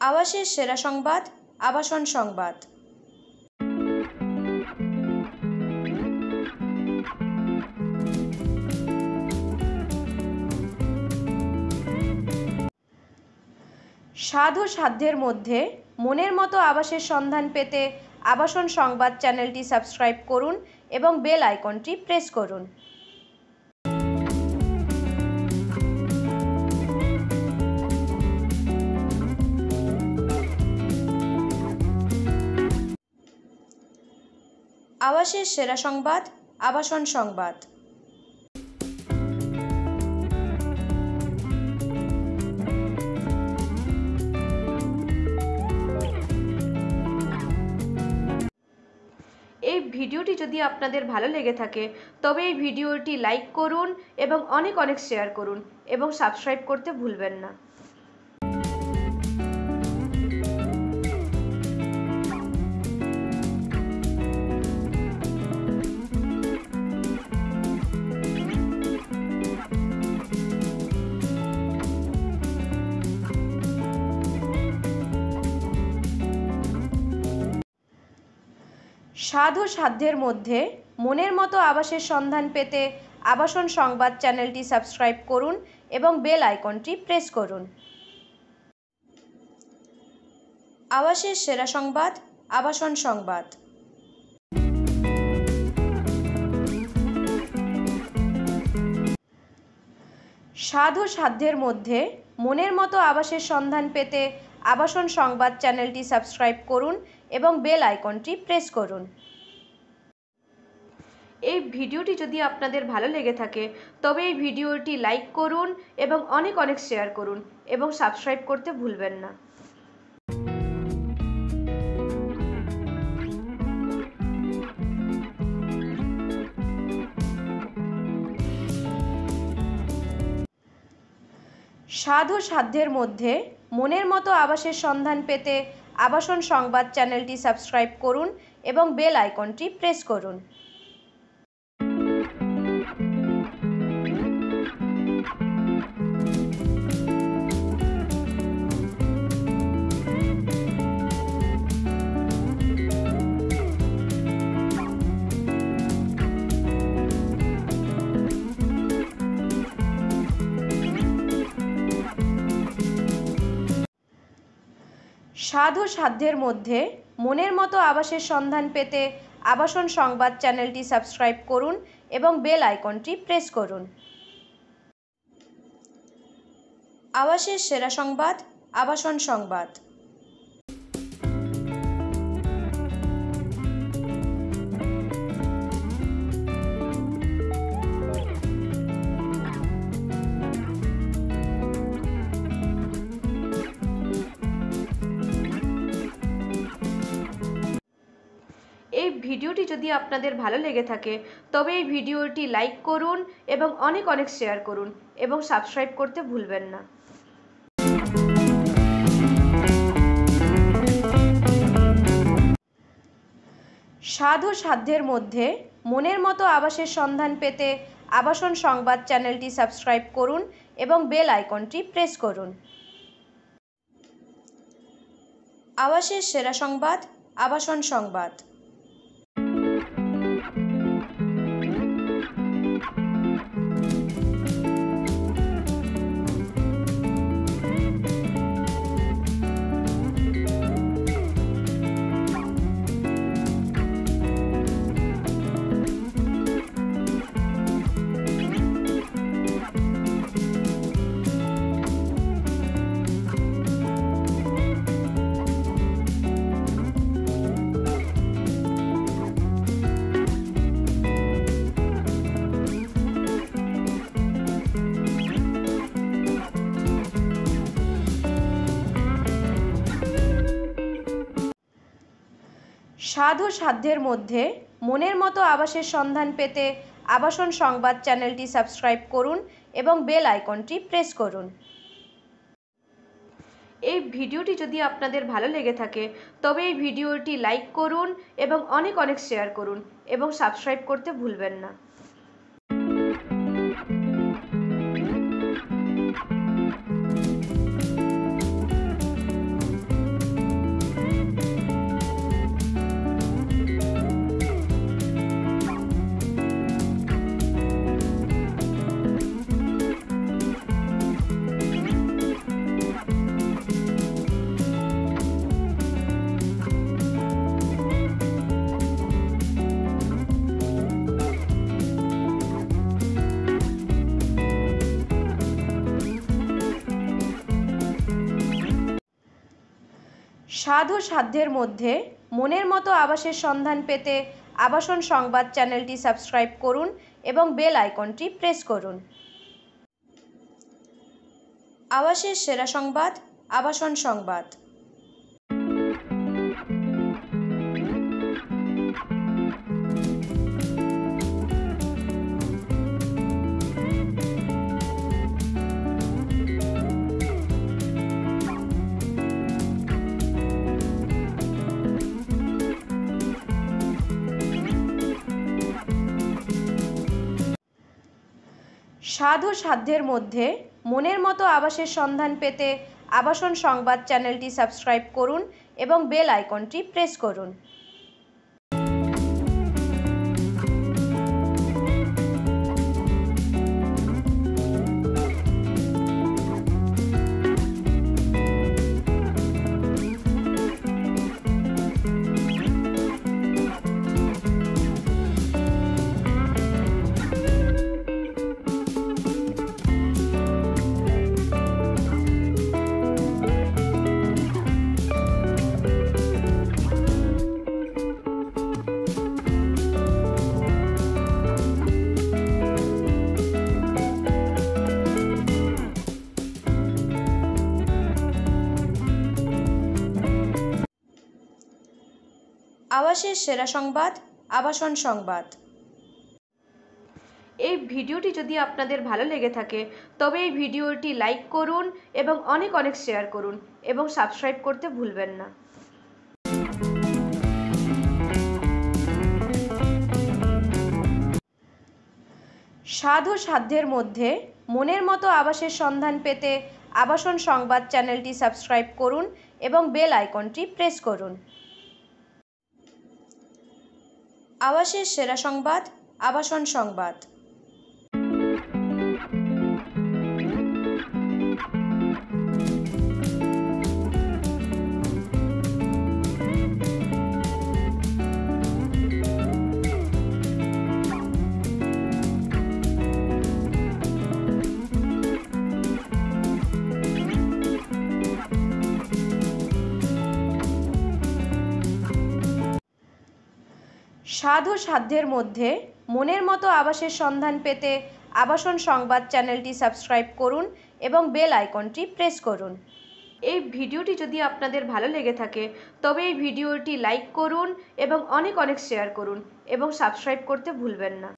আবাসের সেরা সংবাদ, আবাসন সংবাদ। স্বাদ ও সাধ্যের মধ্যে মনের মতো আবাসের সন্ধান পেতে আবাসন সংবাদ চ্যানেলটি সাবস্ক্রাইব করুন এবং বেল আইকনটি প্রেস করুন। আবাসের সেরা সংবাদ, আবাসন সংবাদ। এই ভিডিওটি যদি আপনাদের ভালো লেগে থাকে তবে এই ভিডিওটি লাইক করুন এবং অনেক শেয়ার করুন এবং সাবস্ক্রাইব করতে ভুলবেন না। স্বাদ ও সাধ্যের মধ্যে মনের মতো আবাসের সন্ধান পেতে আবাসন সংবাদ চ্যানেলটি সাবস্ক্রাইব করুন এবং বেল আইকনটি প্রেস করুন। আবাসের সেরা সংবাদ, আবাসন সংবাদ। স্বাদ ও সাধ্যের মধ্যে মনের মতো আবাসের সন্ধান পেতে আবাসন সংবাদ চ্যানেলটি সাবস্ক্রাইব করুন এবং বেল আইকনটি প্রেস করুন। এই ভিডিওটি যদি আপনাদের ভালো লেগে থাকে তবে এই ভিডিওটি লাইক করুন এবং অনেক শেয়ার করুন এবং সাবস্ক্রাইব করতে ভুলবেন না। স্বাদ ও সাধ্যের মধ্যে মনের মতো আবাসের সন্ধান পেতে আবাসন সংবাদ চ্যানেলটি সাবস্ক্রাইব করুন এবং বেল আইকনটি প্রেস করুন। স্বাদ ও সাধ্যের মধ্যে মনের মতো আবাসের সন্ধান পেতে আবাসন সংবাদ চ্যানেলটি সাবস্ক্রাইব করুন এবং বেল আইকনটি প্রেস করুন। আবাসের সেরা সংবাদ, আবাসন সংবাদ। এই ভিডিওটি যদি আপনাদের ভালো লেগে থাকে তবে এই ভিডিওটি লাইক করুন এবং অনেক শেয়ার করুন এবং সাবস্ক্রাইব করতে ভুলবেন না। স্বাদ ও সাধ্যের মধ্যে মনের মতো আবাসের সন্ধান পেতে আবাসন সংবাদ চ্যানেলটি সাবস্ক্রাইব করুন এবং বেল আইকনটি প্রেস করুন। আবাসের সেরা সংবাদ, আবাসন সংবাদ। স্বাদ ও সাধ্যের মধ্যে মনের মতো আবাসের সন্ধান পেতে আবাসন সংবাদ চ্যানেলটি সাবস্ক্রাইব করুন এবং বেল আইকনটি প্রেস করুন। এই ভিডিওটি যদি আপনাদের ভালো লেগে থাকে তবে এই ভিডিওটি লাইক করুন এবং অনেক শেয়ার করুন এবং সাবস্ক্রাইব করতে ভুলবেন না। সাধু সাধ্যের মধ্যে মনের মতো আবাসের সন্ধান পেতে আবাসন সংবাদ চ্যানেলটি সাবস্ক্রাইব করুন এবং বেল আইকনটি প্রেস করুন। আবাসের সেরা সংবাদ, আবাসন সংবাদ। সাধু সাধ্যের মধ্যে মনের মতো আবাসের সন্ধান পেতে আবাসন সংবাদ চ্যানেলটি সাবস্ক্রাইব করুন এবং বেল আইকনটি প্রেস করুন। আবাসের সেরা সংবাদ, আবাসন সংবাদ। এই ভিডিওটি যদি আপনাদের ভালো লেগে থাকে তবে এই ভিডিওটি লাইক করুন এবং অনেক শেয়ার করুন এবং সাবস্ক্রাইব করতে ভুলবেন না। সাধু সাধ্যের মধ্যে মনের মতো আবাসের সন্ধান পেতে আবাসন সংবাদ চ্যানেলটি সাবস্ক্রাইব করুন এবং বেল আইকনটি প্রেস করুন। আবাসের সেরা সংবাদ, আবাসন সংবাদ। সাধু সাধ্যের মধ্যে মনের মতো আবাসের সন্ধান পেতে আবাসন সংবাদ চ্যানেলটি সাবস্ক্রাইব করুন এবং বেল আইকনটি প্রেস করুন। এই ভিডিওটি যদি আপনাদের ভালো লেগে থাকে তবে এই ভিডিওটি লাইক করুন এবং অনেক শেয়ার করুন এবং সাবস্ক্রাইব করতে ভুলবেন না।